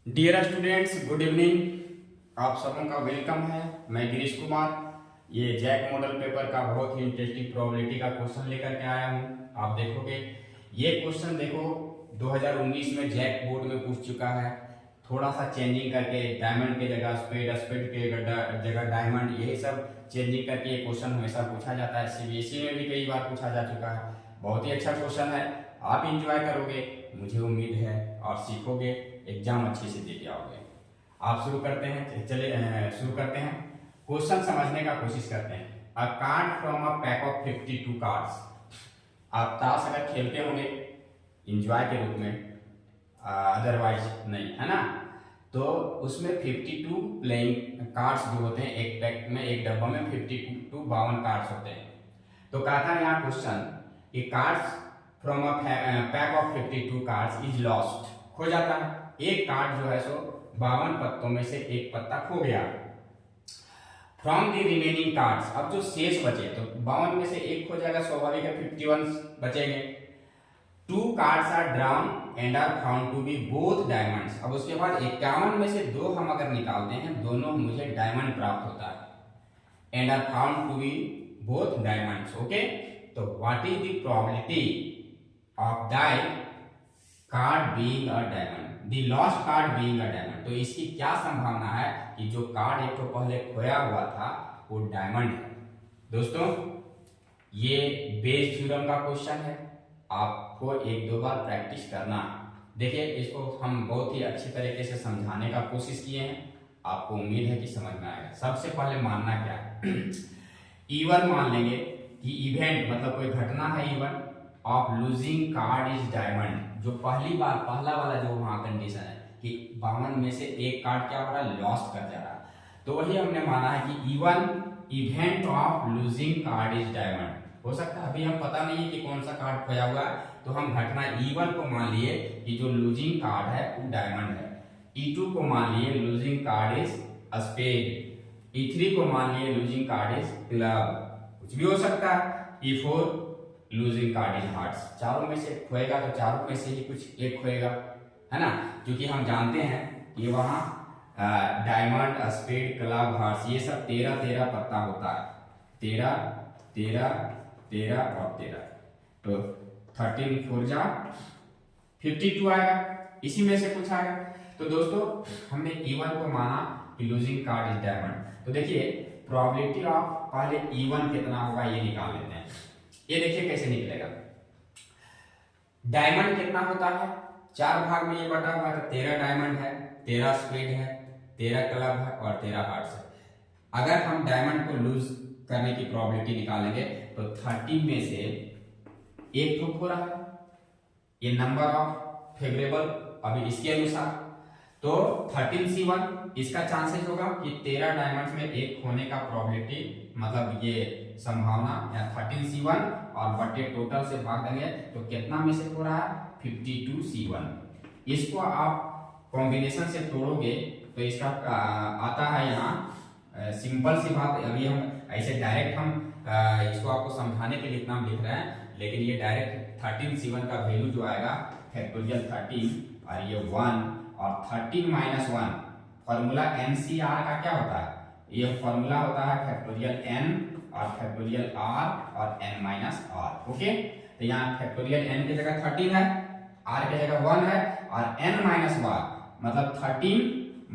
Dear students, good evening. आप सबों का वेलकम है। मैं गिरीश कुमार ये जैक मॉडल पेपर का बहुत ही इंटरेस्टिंग प्रोबेबिलिटी का क्वेश्चन लेकर के आया हूँ। आप देखोगे ये क्वेश्चन देखो 2019 में जैक बोर्ड में पूछ चुका है। थोड़ा सा चेंजिंग करके डायमंड के जगह स्पेड, स्पेड के जगह डायमंड, यही सब चेंजिंग करके ये क्वेश्चन हमेशा पूछा जाता है। सीबीएसई में भी कई बार पूछा जा चुका है। बहुत ही अच्छा क्वेश्चन है। आप इंजॉय करोगे, मुझे उम्मीद है, और सीखोगे, एग्जाम अच्छे से दे के आओगे। आप शुरू करते हैं, चलिए शुरू करते हैं। क्वेश्चन समझने का कोशिश करते हैं। अ card from a pack of 52 cards. आप ताश अगर खेलते होंगे इंजॉय के रूप में, अदरवाइज नहीं, है ना, तो उसमें 52 प्लेइंग कार्ड्स जो होते हैं, एक पैक में, एक डब्बा में 52 52 कार्ड्स होते हैं। तो कहता है यहाँ क्वेश्चन कि cards from a pack of 52 cards is lost, खो जाता है। एक कार्ड जो है सो 52 पत्तों में से एक पत्ता खो गया। फ्रॉम द रिमेनिंग कार्ड्स, अब जो शेष बचे, तो 52 में से एक खो जाएगा, स्वाभाविक है, 51 बचेंगे। 2 cards are drawn and are found to be both diamonds. अब उसके बाद 51 में से 2 हम अगर निकालते हैं, दोनों मुझे डायमंड प्राप्त होता है। And are found to be both diamonds. Okay, तो what is the probability of the card being a diamond, the lost card being a diamond. तो इसकी क्या संभावना है कि जो कार्ड एक तो पहले खोया हुआ था वो डायमंड है। दोस्तों, ये बेस थ्योरम का क्वेश्चन है। आपको एक दो बार प्रैक्टिस करना। देखिए, इसको हम बहुत ही अच्छी तरीके से समझाने का कोशिश किए हैं। आपको उम्मीद है कि समझ में आएगा। सबसे पहले मानना क्या है इवन मान लेंगे कि इवेंट मतलब कोई घटना है, even of losing card is diamond. जो पहली बार पहला वाला जो वहां कंडीशन है कि 52 में से एक कार्ड क्या हो रहा है, लॉस्ट कर जा रहा है, तो वही हमने माना है कि even event of losing card is diamond. हो सकता है अभी हम पता नहीं है कि कौन सा कार्ड खोया हुआ है, तो हम घटना E1 को मान लिए कि जो लूजिंग कार्ड है वो डायमंड है। E2 को मान लिए losing card is spade. E3 को मान लिए लूजिंग कार्ड इज क्लब, कुछ भी हो सकता है। E4 losing card is hearts. चारों में से खोएगा तो चारों में से ही कुछ एक खोएगा, है ना, क्योंकि हम जानते हैं कि वहां डायमंड, स्पेड, क्लब, हार्ट्स, ये सब 13 पत्ता होता है। 13 13 13 और 13, तो 13 4 जा 52 आएगा। इसी में से कुछ आएगा। तो दोस्तों, हमने E1 को माना कि लूजिंग कार्ड इज डायमंड। तो देखिए, प्रोबेबिलिटी ऑफ पहले E1 कितना होगा ये निकाल लेते हैं। ये देखिए कैसे निकलेगा। डायमंड कितना होता है, 4 भाग में ये बटा हुआ है। 13 डायमंड है, 13 स्पेड है, 13 क्लब है और 13 हार्ट्स है। अगर हम डायमंड को लूज करने की प्रोबेबिलिटी निकालेंगे तो 13 में से एक तो हो रहा है, ये नंबर ऑफ फेवरेबल अभी इसके अनुसार, तो 13C1 इसका चांसेस होगा कि 13 डायमंड्स में एक होने का प्रोबेबिलिटी, मतलब ये संभावना, या 13C1 और बटे टोटल से भाग देंगे तो कितना में से हो रहा है, 52C1। इसको आप कॉम्बिनेशन से तोड़ोगे तो इसका आता है यहाँ सिंपल सी बात। अभी हम ऐसे डायरेक्ट हम इसको आपको समझाने के लिए इतना लिख रहे हैं, लेकिन ये डायरेक्ट 13C1 का वैल्यू जो आएगा फैक्टोरियल 13 और ये 1 और 13 माइनस 1। फॉर्मूला NCR का क्या होता है, ये फॉर्मूला होता है फैक्टोरियल n और फैक्टोरियल r और n माइनस r। ओके, तो यहाँ फैक्टोरियल n की जगह 13 है, r की जगह 1 है, और n माइनस 1 मतलब 13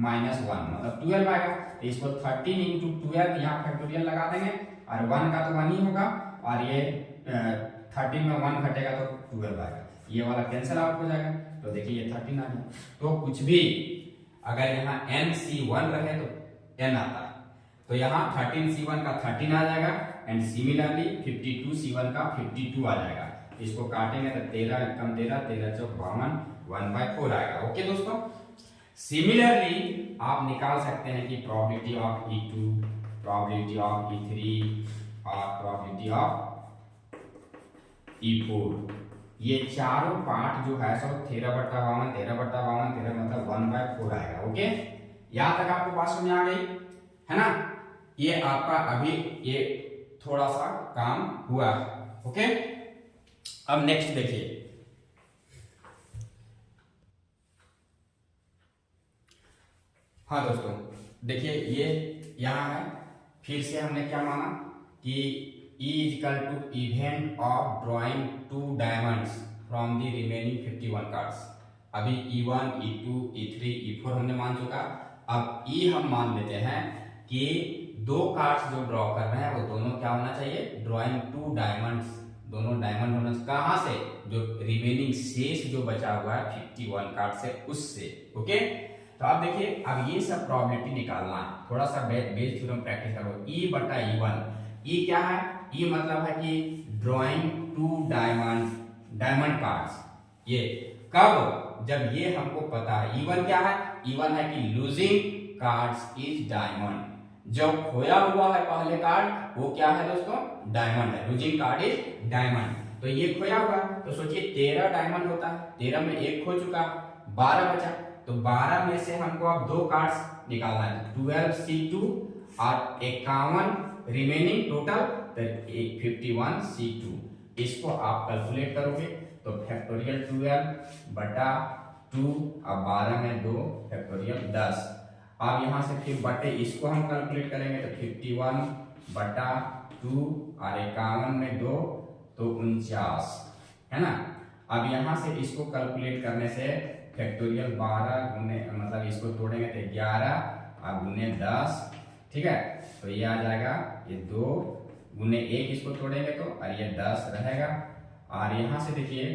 माइनस 1 मतलब 12 आएगा। तो इसको 13 इंटू 12 यहाँ फैक्टोरियल लगा देंगे, और 1 का तो 1 ही होगा, और ये 13 में 1 घटेगा तो 12 आएगा। ये वाला कैंसिल आउट हो जाएगा, तो देखिए ये 13 आ गया। तो कुछ भी अगर यहाँ NC1 रहे तो n आता है, तो यहाँ 13C1 का 13 आ जाएगा, एंड सिमिलरली 52C1 का 52 आ जाएगा। इसको काटेंगे तो 13 कम 13 13 चौक 52, 1/4 आएगा। ओके दोस्तों, सिमिलरली आप निकाल सकते हैं कि probability of E2, probability of E3 और प्रोबेबिलिटी ऑफ E4, ये चारों पार्ट जो है सब 13/52 13/52 13 मतलब 1/4 आएगा। ओके, यहां तक आपको बात समझ आ गई है ना। ये आपका अभी ये थोड़ा सा काम हुआ है। ओके, अब नेक्स्ट देखिए, हाँ दोस्तों, देखिए ये यहाँ है, फिर से हमने क्या माना कि E equal to event of drawing 2 diamonds from the remaining 51 cards. अभी E1, E2, E3, E4 हमने मान चुका। अब E हम मान लेते हैं कि 2 कार्ड्स जो ड्रॉ कर रहे हैं वो दोनों क्या होना चाहिए, ड्रॉइंग 2 डायमंड्स, दोनों डायमंड होना। कहाँ से, जो रिमेनिंग शेष जो बचा हुआ है 51 कार्ड से, उससे। ओके, तो अब देखिए, अब ये सब प्रोबेबिलिटी निकालना है, थोड़ा सा बेस थ्योरम प्रैक्टिस करो। E बटा E1, E क्या है, E मतलब है कि ड्रॉइंग 2 डायमंड कार्ड्स। ये कब, जब ये हमको पता है। E1 क्या है, E1 है कि लूजिंग कार्ड्स इज डायमंड, जो खोया हुआ है पहले कार्ड वो क्या है दोस्तों, डायमंड है, लूजिंग कार्ड इज डायमंड। तो ये खोया हुआ, तो सोचिए 13 डायमंड होता है, 13 में एक खो चुका, 12 बचा। तो 12 में से हमको अब 2 कार्ड्स निकालना है, 12C2 और 51 रिमेनिंग टोटल 51C2। इसको आप कैलकुलेट करोगे तो फैक्टोरियल 12 बटा 2 और 12 में 2 फैक्टोरियल 10। अब यहाँ से फिर बटे इसको हम कैलकुलेट करेंगे तो 51 बटा 2 और 51 में 2 तो 49 है ना। अब यहाँ से इसको कैलकुलेट करने से फैक्टोरियल 12 गुने, मतलब इसको तोड़ेंगे तो 11 और गुने 10, ठीक है। तो ये आ जाएगा, ये 2 गुने 1 इसको तोड़ेंगे तो, और ये 10 रहेगा। और यहाँ से देखिए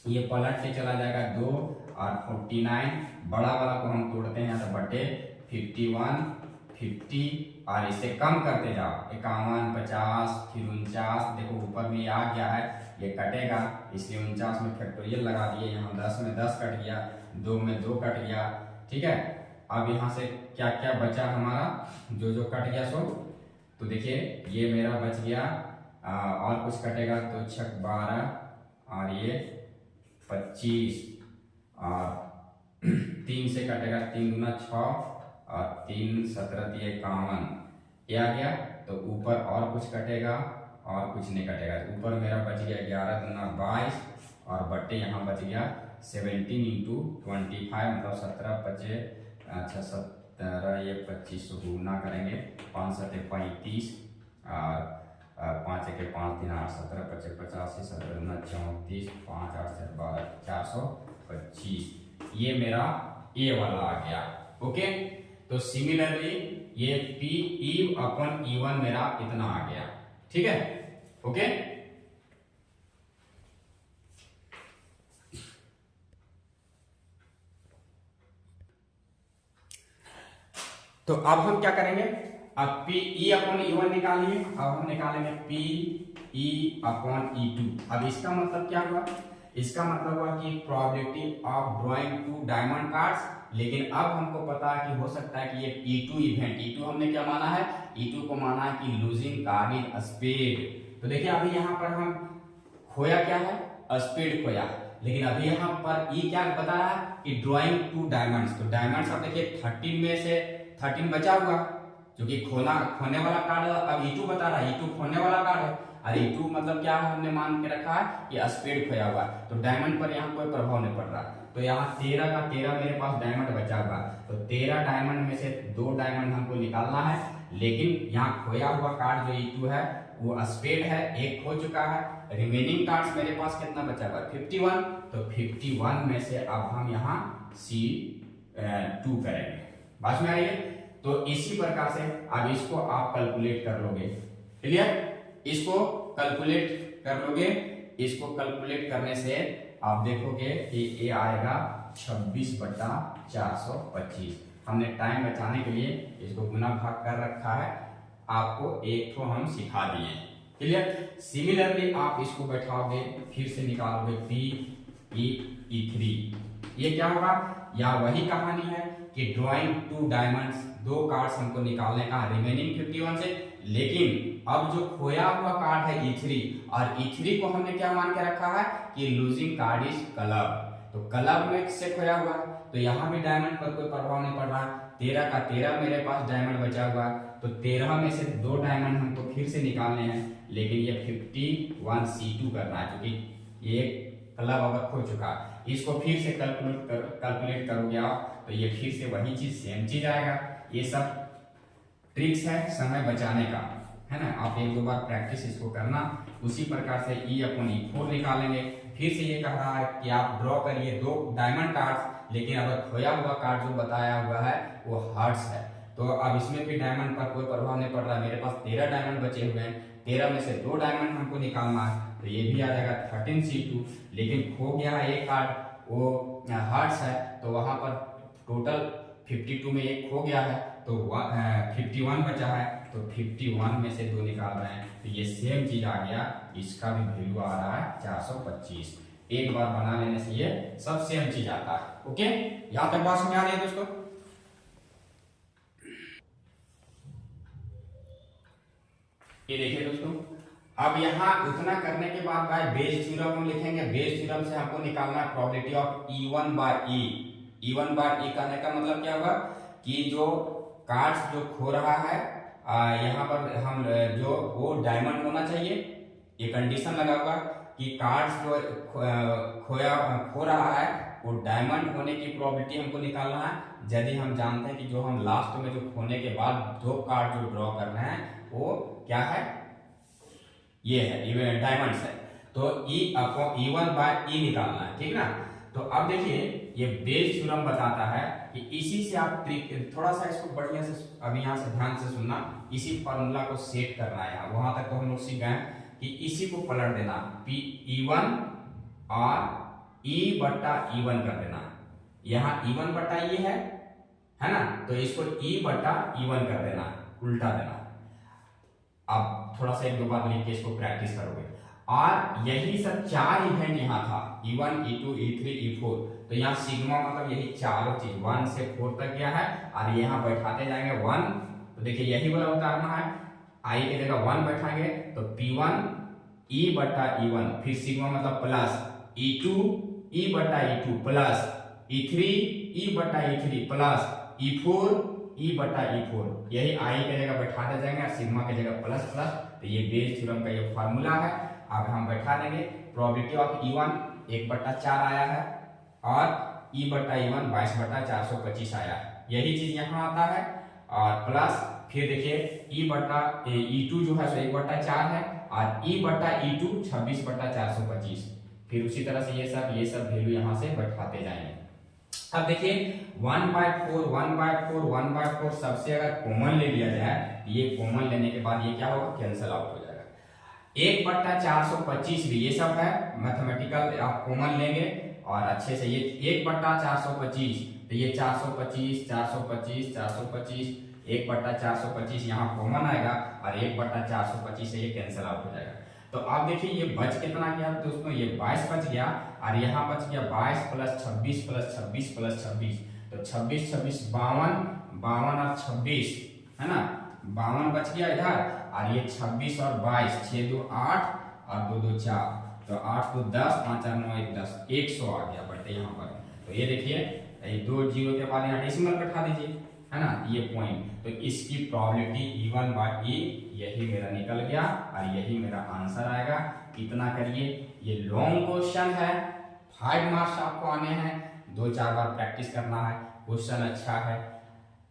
ये पलट के चला जाएगा 2 और 49, बड़ा वाला को हम तोड़ते हैं यहाँ से बटे 51, 50 और इसे कम करते जाओ, 51, 50, फिर 49। देखो ऊपर में आ गया है, ये कटेगा, इसलिए 49 में फैक्टोरियल लगा दिए, यहाँ 10 में 10 कट गया, 2 में 2 कट गया, ठीक है। अब यहाँ से क्या क्या बचा हमारा, जो जो कट गया सो, तो देखिए ये मेरा बच गया, और कुछ कटेगा तो 6 12 और ये 25 और 3 से कटेगा, 3 दूना 6 और 3 17 51, ये आ गया। तो ऊपर और कुछ कटेगा और कुछ नहीं कटेगा, ऊपर मेरा बच गया 11 दूना 22 और बट्टे यहाँ बच गया 17 इंटू 25, मतलब 17 बचे, अच्छा 17, ये 25 गुना करेंगे, 5 सटे 35 और 5 के 5 दिन 8, 17 पचे 85, 17 दूना 34, 5 8 से 12, 425। ये मेरा ए वाला आ गया। ओके, तो सिमिलरली ये PE अपन E1 मेरा इतना आ गया, ठीक है। ओके, तो अब हम क्या करेंगे, अब PE अपन E1 निकालिए, अब हम निकालेंगे PE अपन E2। अब इसका मतलब क्या हुआ, इसका मतलब हुआ कि probability of drawing 2 diamond cards. लेकिन अब हमको पता है कि हो सकता है कि ये E2 इवेंट, E2 हमने क्या माना है, E2 को माना है कि लूजिंग कार्ड इज स्पेड। तो देखिए अभी यहाँ पर हम खोया क्या है, स्पेड खोया, लेकिन अभी यहाँ पर E क्या बता रहा है कि ड्राइंग 2 डायमंड्स। तो डायमंड्स अब देखिए 13 में से 13 बचा हुआ, जो कि खोने वाला कार्ड अब E2 बता रहा है, E2 खोने वाला कार्ड है। और E2 मतलब क्या है, हमने मान के रखा है कि स्पेड खोया हुआ, तो डायमंड पर यहाँ कोई प्रभाव नहीं पड़ रहा। तो यहाँ 13 का 13 मेरे पास डायमंड बचा हुआ, तो 13 डायमंड में से 2 डायमंड हमको निकालना है। लेकिन यहाँ खोया हुआ कार्ड जो E2 है वो स्पेड है, एक खो चुका है। रिमेनिंग कार्ड्स मेरे पास कितना बचा हुआ, 51। तो 51 में से अब हम यहाँ C2 करेंगे, बात में आ रही है। तो इसी प्रकार से अब इसको आप कैलकुलेट कर लोगे, क्लियर, इसको कैलकुलेट कर लोगे। इसको कैलकुलेट करने से आप देखोगे कि ये आएगा 26 बटा 425। हमने टाइम बचाने के लिए इसको गुना भाग कर रखा है, आपको एक तो हम सिखा दिए, क्लियर। सिमिलरली आप इसको बैठाओगे, फिर से निकालोगे PE3, ये क्या होगा, या वही कहानी है कि ड्रॉइंग 2 डायमंड्स, 2 कार्ड्स हमको निकालने का रिमेनिंग 51 से। लेकिन अब जो खोया हुआ कार्ड है E3, और E3 को हमने क्या मान के रखा है कि लूजिंग कार्ड इज क्लब। तो क्लब में से खोया हुआ, तो यहाँ भी डायमंड पर कोई प्रभाव नहीं पड़ रहा। 13 का 13 मेरे पास डायमंड बचा हुआ, तो 13 में से 2 डायमंड हमको फिर से निकालने हैं। लेकिन ये 51C2 करना है, क्योंकि ये क्लब अगर खो चुका है, इसको फिर से कैलकुलेट करोगे आप, तो ये फिर से वही चीज सेम चीज आएगा। ये सब ट्रिक्स है समय बचाने का, है ना। आप एक दो बार प्रैक्टिस इसको करना। उसी प्रकार से E/E4 निकालेंगे। फिर से ये कह रहा है कि आप ड्रॉ करिए 2 डायमंड कार्ड्स, लेकिन अगर खोया हुआ कार्ड जो बताया हुआ है वो हार्ट्स है, तो अब इसमें भी डायमंड पर कोई प्रभाव नहीं पड़ रहा। मेरे पास 13 डायमंड बचे हुए हैं, 13 में से 2 डायमंड हमको निकालना है, तो ये भी आ जाएगा 13C2। लेकिन खो गया है एक कार्ड, वो हार्ट्स है, तो वहां पर टोटल 52 में एक खो गया है, तो 51 बचा है, तो 51 में से 2 निकाल रहे हैं, तो ये सेम चीज आ गया। इसका भी वैल्यू आ रहा है 425। एक बार बना लेने से ये सब सेम चीज आता है। ओके, यहां तक बात समझ आ रही है दोस्तों? ये देखिए दोस्तों, अब यहाँ उतना करने के बाद भाई बेस थ्योरम हम लिखेंगे। बेस थ्योरम से हमको निकालना है प्रोबेबिलिटी ऑफ E1/E। E1/E कहने का मतलब क्या होगा कि जो कार्ड्स जो खो रहा है, यहाँ पर हम जो वो डायमंड होना चाहिए। ये कंडीशन लगा हुआ कि कार्ड्स जो खो रहा है वो डायमंड होने की प्रोबेबिलिटी हमको निकालना है। यदि हम जानते हैं कि जो हम लास्ट में जो खोने के बाद 2 कार्ड जो ड्रॉ करना है वो क्या है, ये है डायमंड्स है, तो E/E1/E निकालना है, ठीक ना। तो अब देखिए ये बेस थ्योरम बताता है कि इसी से आप थोड़ा सा इसको बढ़िया से अभी यहाँ से ध्यान से सुनना। इसी फॉर्मूला को सेट करना है, वहां तक तो हम लोग सीख गए कि इसी को पलट देना, E1 और E/E1 कर देना। यहाँ E1/E है ना, तो इसको E/E1 कर देना, उल्टा देना। अब थोड़ा सा एक दो बार लिख के इसको प्रैक्टिस करोगे। और यही सब 4 इवेंट यहाँ था, E1, E2, E3, E4, तो यहाँ सिग्मा मतलब यही चारों चीज 1 से 4 तक गया है, और यहाँ बैठाते जाएंगे 1, तो देखिए यही वाला उतारना है। I की जगह 1 बैठाएंगे तो P1 E/E1, फिर सिग्मा मतलब plus E2 E/E2 plus E3 E/E3 plus E4 E/E4, यही I की जगह बैठाते जाएंगे और सिग्मा की जगह प्लस प्लस। तो ये बेस थ्योरम का ये फार्मूला है। अब हम बैठा देंगे प्रोबेबिलिटी ऑफ E1 1/4 आया है और E/E1 22/425 आया है, यही चीज यहाँ आता है। और प्लस फिर देखिए E/E2 जो है सो 1/4 है और E/E2 26/425। फिर उसी तरह से ये सब वैल्यू यहाँ से बैठाते जाएंगे। अब देखिए 1/4 सबसे अगर कॉमन ले लिया जाए, ये कॉमन लेने के बाद ये क्या होगा, कैंसिल आउट हो जाएगा। 1/425 भी ये सब है मैथमेटिकल, आप कॉमन लेंगे और अच्छे से ये 1/425, तो ये 425 425 425 1/425 यहाँ कॉमन आएगा और 1/425 से ये कैंसिल आउट हो जाएगा। तो आप देखिए ये बच कितना गया दोस्तों, ये 22 बच गया और यहाँ बच गया 22 प्लस 26 प्लस 26 प्लस 26, तो 26 26 52 52 और 26 है ना, 52 बच गया इधर, और ये 26 और 22 6 2 8 और 2 2 4, तो 8 2 10 5 4 9 1 10 100 आ गया बटे यहाँ पर। तो ये देखिए ये 2 जीरो के बाद यहाँ डेसिमल बैठा दीजिए, है ना, ये पॉइंट। तो इसकी प्रोबेबिलिटी E1/E यही मेरा निकल गया और यही मेरा आंसर आएगा। इतना करिए, ये लॉन्ग क्वेश्चन है, 5 मार्क्स आपको आने हैं, 2-4 बार प्रैक्टिस करना है। क्वेश्चन अच्छा है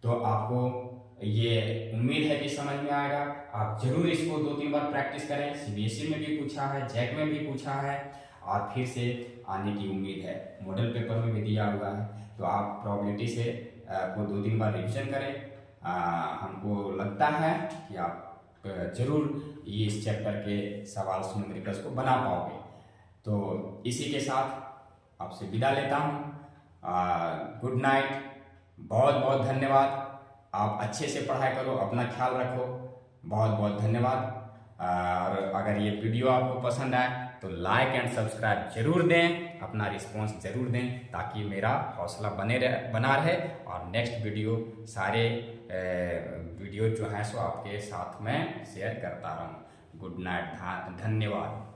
तो आपको ये उम्मीद है कि समझ में आएगा। आप जरूर इसको 2-3 बार प्रैक्टिस करें। CBSE में भी पूछा है, जैक में भी पूछा है और फिर से आने की उम्मीद है, मॉडल पेपर में भी दिया हुआ है। तो आप प्रोबेबिलिटी से को 2-3 बार रिविजन करें। हमको लगता है कि आप जरूर ये इस चैप्टर के सवाल न्यूमेरिकल्स को बना पाओगे। तो इसी के साथ आपसे विदा लेता हूँ। गुड नाइट, बहुत बहुत धन्यवाद। आप अच्छे से पढ़ाई करो, अपना ख्याल रखो, बहुत बहुत धन्यवाद। और अगर ये वीडियो आपको पसंद आए तो लाइक एंड सब्सक्राइब जरूर दें, अपना रिस्पॉन्स जरूर दें ताकि मेरा हौसला बना रहे और नेक्स्ट वीडियो सारे वीडियो जो हैं सो आपके साथ में शेयर करता रहूं। गुड नाइट, धन्यवाद।